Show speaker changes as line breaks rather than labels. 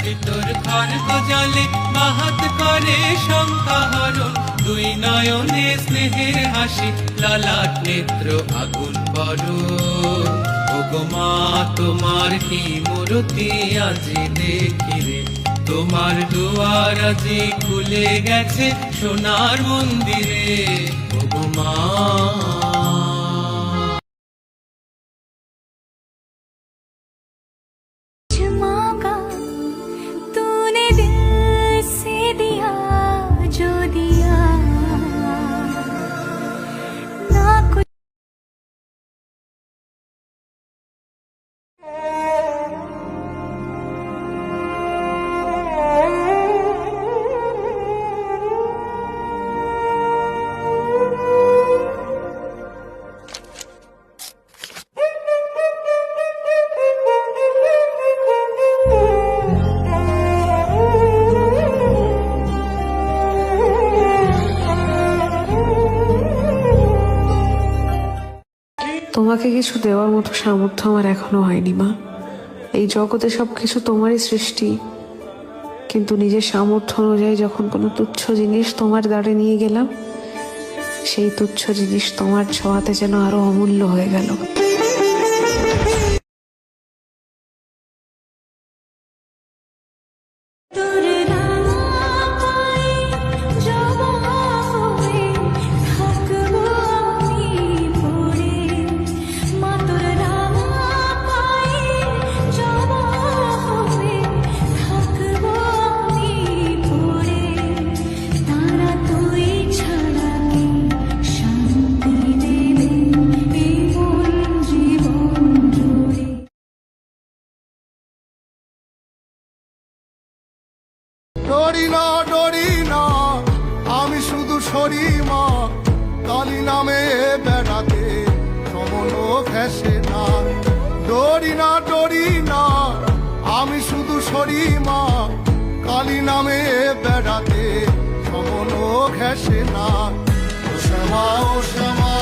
ভিতর খর্গ জলে মাহাত করে শঙ্কা হরণ, দুই নয়নে স্নেহের হাসি, ললাট নেত্র আগুন বড়। ওগো মা তোমার কি মূরতি আজি দেখি রে, তোমার দুয়ার আজি খুলে গেছে সোনার মন্দিরে। ওগো মা
তোমাকে কিছু দেওয়ার মতো সামর্থ্য আমার এখনো হয়নি মা। এই জগতে সবকিছু তোমারই সৃষ্টি, কিন্তু নিজের সামর্থ্য অনুযায়ী যখন কোনো তুচ্ছ জিনিস তোমার দ্বারে নিয়ে গেলাম, সেই তুচ্ছ জিনিস তোমার ছোঁয়াতে যেন আরো অমূল্য হয়ে গেল।
ডরি না ডরি না, আমি শুধু সরি মা, কালী নামে বেড়াতে সমন ঘেসে না। ডরি না ডরি না, আমি শুধু সরি মা, কালী নামে বেড়াতে সমন ঘেসে না। ও শ্যামা ও শ্যামা